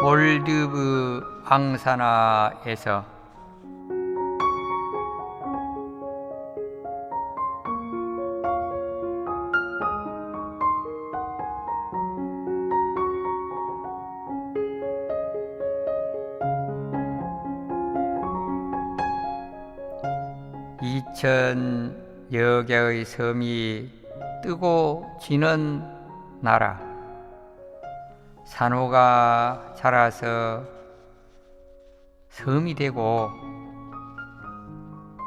몰디브 앙사나에서 이천여 개의 섬이 뜨고 지는 나라, 산호가 자라서 섬이 되고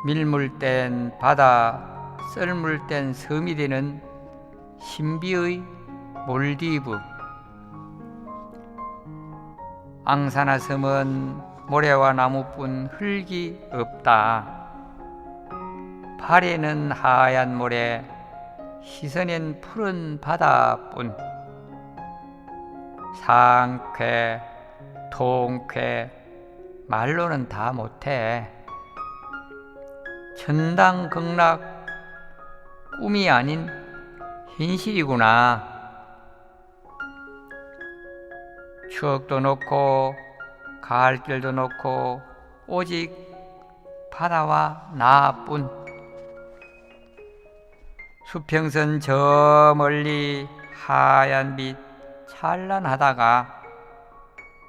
밀물 땐 바다, 썰물 땐 섬이 되는 신비의 몰디브. 앙사나 섬은 모래와 나무뿐 흙이 없다. 발에는 하얀 모래, 시선엔 푸른 바다뿐. 상쾌, 통쾌, 말로는 다 못해. 천당극락, 꿈이 아닌 현실이구나. 추억도 놓고 갈 길도 놓고 오직 바다와 나뿐. 수평선 저 멀리 하얀 빛 찬란하다가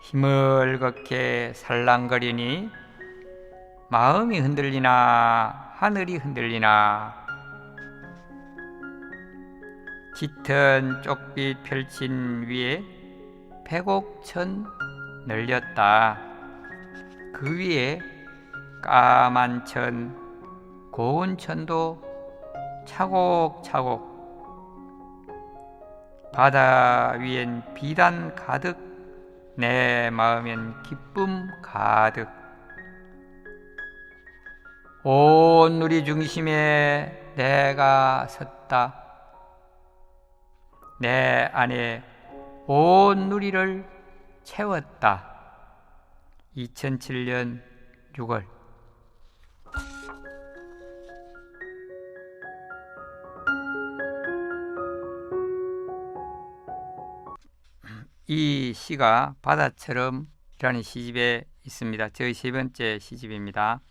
희멀겋게 살랑거리니 마음이 흔들리나 하늘이 흔들리나. 짙은 쪽빛 펼친 위에 백옥천 널렸다. 그 위에 까만 천, 고운 천도 차곡차곡. 바다 위엔 비단 가득, 내 마음엔 기쁨 가득. 온 누리 중심에 내가 섰다. 내 안에 온 누리를 채웠다. 2007년 6월. 이 시가 바다처럼 이라는 시집에 있습니다. 저희 세 번째 시집입니다.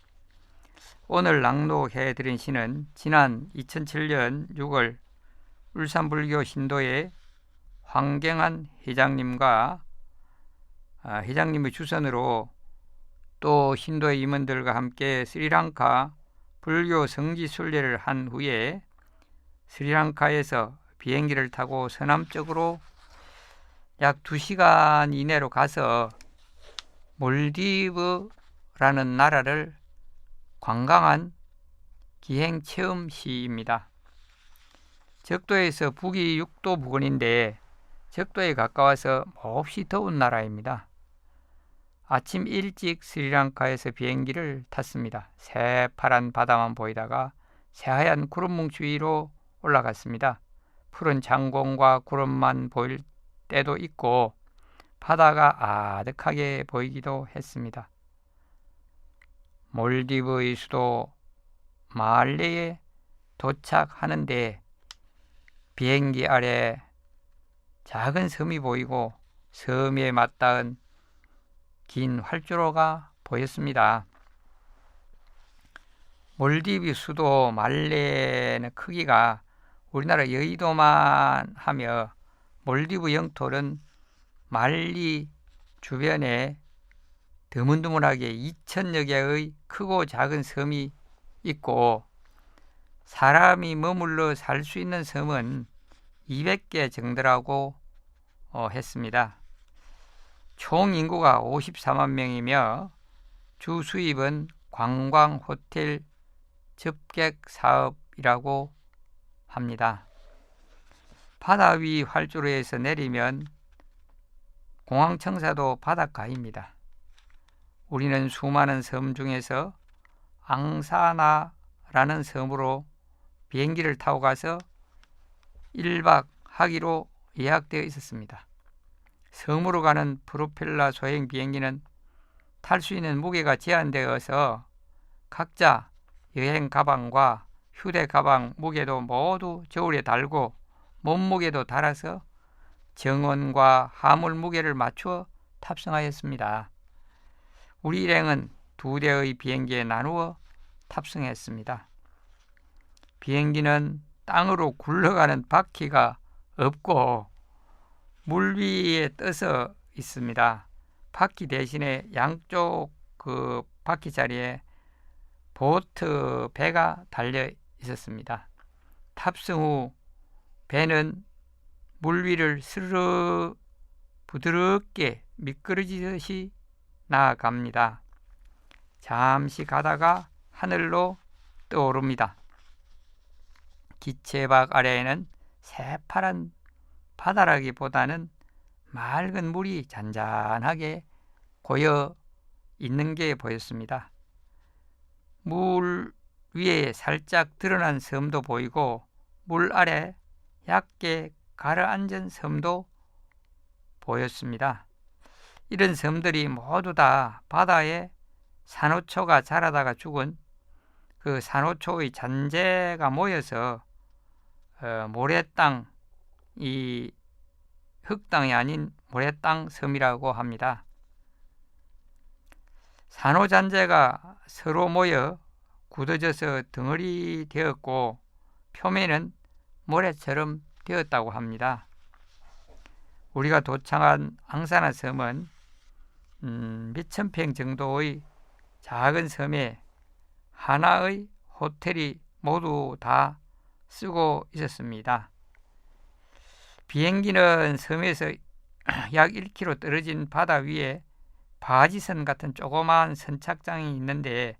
오늘 낭독해 드린 시는 지난 2007년 6월 울산불교 신도의 황경한 회장님과 회장님의 주선으로 또 신도의 임원들과 함께 스리랑카 불교 성지 순례를 한 후에 스리랑카에서 비행기를 타고 서남쪽으로 약 2시간 이내로 가서 몰디브라는 나라를 관광한 기행체험 시입니다. 적도에서 북위 6도 부근인데 적도에 가까워서 몹시 더운 나라입니다. 아침 일찍 스리랑카에서 비행기를 탔습니다. 새파란 바다만 보이다가 새하얀 구름뭉치 위로 올라갔습니다. 푸른 장공과 구름만 보일 때도 있고 바다가 아득하게 보이기도 했습니다. 몰디브의 수도 말레에 도착하는데 비행기 아래 작은 섬이 보이고 섬에 맞닿은 긴 활주로가 보였습니다. 몰디브 수도 말레는 크기가 우리나라 여의도만 하며 몰디브 영토는 말리 주변에 드문드문하게 2000여 개의 크고 작은 섬이 있고 사람이 머물러 살 수 있는 섬은 200개 정도라고 했습니다. 총 인구가 54만 명이며 주 수입은 관광, 호텔, 접객 사업이라고 합니다. 바다 위 활주로에서 내리면 공항청사도 바닷가입니다. 우리는 수많은 섬 중에서 앙사나라는 섬으로 비행기를 타고 가서 1박 하기로 예약되어 있었습니다. 섬으로 가는 프로펠러 소형 비행기는 탈 수 있는 무게가 제한되어서 각자 여행 가방과 휴대 가방 무게도 모두 저울에 달고 몸무게도 달아서 정원과 화물 무게를 맞추어 탑승하였습니다. 우리 일행은 2대의 비행기에 나누어 탑승했습니다. 비행기는 땅으로 굴러가는 바퀴가 없고 물 위에 떠서 있습니다. 바퀴 대신에 양쪽 그 바퀴 자리에 보트 배가 달려 있었습니다. 탑승 후 배는 물 위를 스르르 부드럽게 미끄러지듯이 나아갑니다. 잠시 가다가 하늘로 떠오릅니다. 기체박 아래에는 새파란 바다라기보다는 맑은 물이 잔잔하게 고여 있는 게 보였습니다. 물 위에 살짝 드러난 섬도 보이고 물 아래 얕게 가라앉은 섬도 보였습니다. 이런 섬들이 모두 다 바다에 산호초가 자라다가 죽은 그 산호초의 잔재가 모여서 모래땅, 이 흙땅이 아닌 모래땅 섬이라고 합니다. 산호잔재가 서로 모여 굳어져서 덩어리 되었고 표면은 모래처럼 되었다고 합니다. 우리가 도착한 앙사나 섬은 몇천 평 정도의 작은 섬에 하나의 호텔이 모두 다 쓰고 있었습니다. 비행기는 섬에서 약 1km 떨어진 바다 위에 바지선 같은 조그마한 선착장이 있는데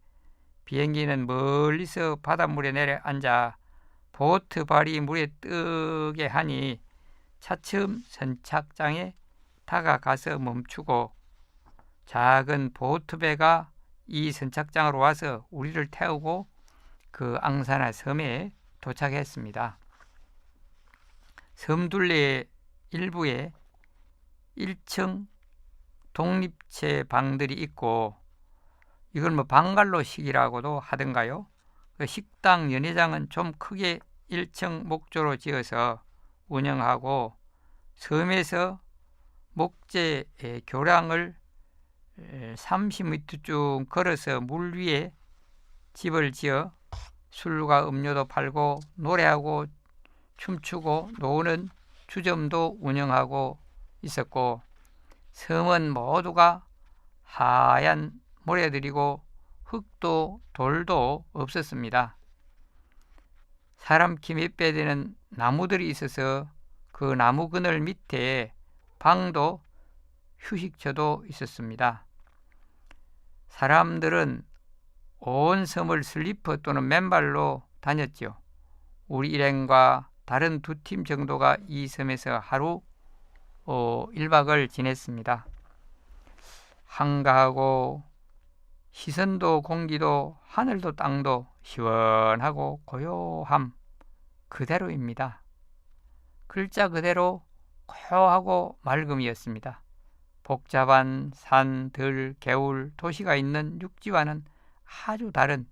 비행기는 멀리서 바닷물에 내려앉아 보트 발이 물에 뜨게 하니 차츰 선착장에 다가가서 멈추고 작은 보트배가 이 선착장으로 와서 우리를 태우고 그 앙사나 섬에 도착했습니다. 섬 둘레 일부에 1층 독립체 방들이 있고 이걸 방갈로식이라고도 하던가요. 그 식당 연회장은 좀 크게 1층 목조로 지어서 운영하고 섬에서 목재 교량을 30m쯤 걸어서 물 위에 집을 지어 술과 음료도 팔고 노래하고 춤추고 노는 주점도 운영하고 있었고 섬은 모두가 하얀 모래들이고 흙도 돌도 없었습니다. 사람 키 몇 배 되는 나무들이 있어서 그 나무 그늘 밑에 방도 휴식처도 있었습니다. 사람들은 온 섬을 슬리퍼 또는 맨발로 다녔죠. 우리 일행과 다른 2팀 정도가 이 섬에서 하루 1박을 지냈습니다. 한가하고 시선도 공기도 하늘도 땅도 시원하고 고요함 그대로입니다. 글자 그대로 고요하고 맑음이었습니다. 복잡한 산, 들, 개울, 도시가 있는 육지와는 아주 다른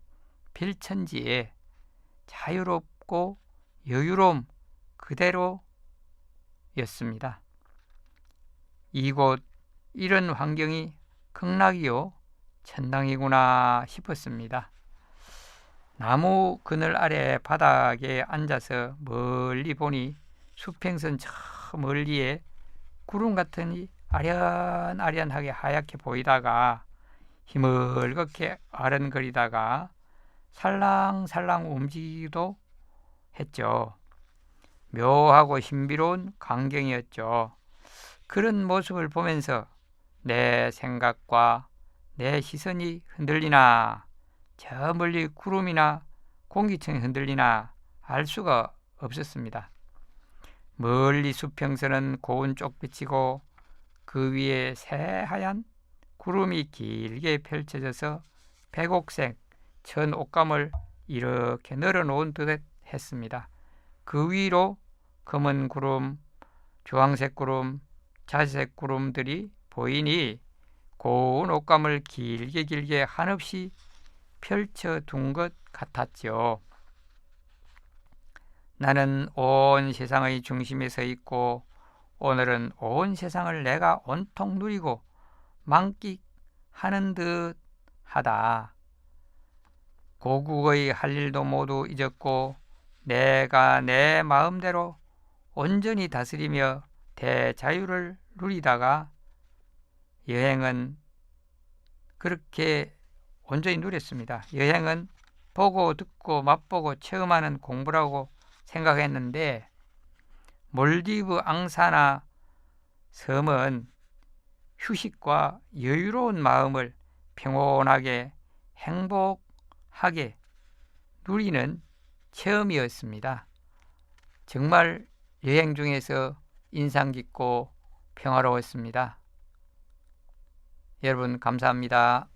별천지에 자유롭고 여유로움 그대로였습니다. 이곳 이런 환경이 극락이요 천당이구나 싶었습니다. 나무 그늘 아래 바닥에 앉아서 멀리 보니 수평선 저 멀리에 구름 같은 아련아련하게 하얗게 보이다가 희멀겋게 아른거리다가 살랑살랑 움직이기도 했죠. 묘하고 신비로운 광경이었죠. 그런 모습을 보면서 내 생각과 내 시선이 흔들리나 저 멀리 구름이나 공기층이 흔들리나 알 수가 없었습니다. 멀리 수평선은 고운 쪽빛이고 그 위에 새하얀 구름이 길게 펼쳐져서 백옥색 천 옷감을 이렇게 널어놓은 듯 했습니다. 그 위로 검은 구름, 주황색 구름, 자색 구름들이 보이니 고운 옷감을 길게 한없이 펼쳐둔 것 같았죠. 나는 온 세상의 중심에 서 있고 오늘은 온 세상을 내가 온통 누리고 만끽하는 듯 하다. 고국의 할 일도 모두 잊었고 내가 내 마음대로 온전히 다스리며 대자유를 누리다가 여행은 그렇게 온전히 누렸습니다. 여행은 보고 듣고 맛보고 체험하는 공부라고 생각했는데 몰디브 앙사나 섬은 휴식과 여유로운 마음을 평온하게 행복하게 누리는 체험이었습니다. 정말 여행 중에서 인상 깊고 평화로웠습니다. 여러분 감사합니다.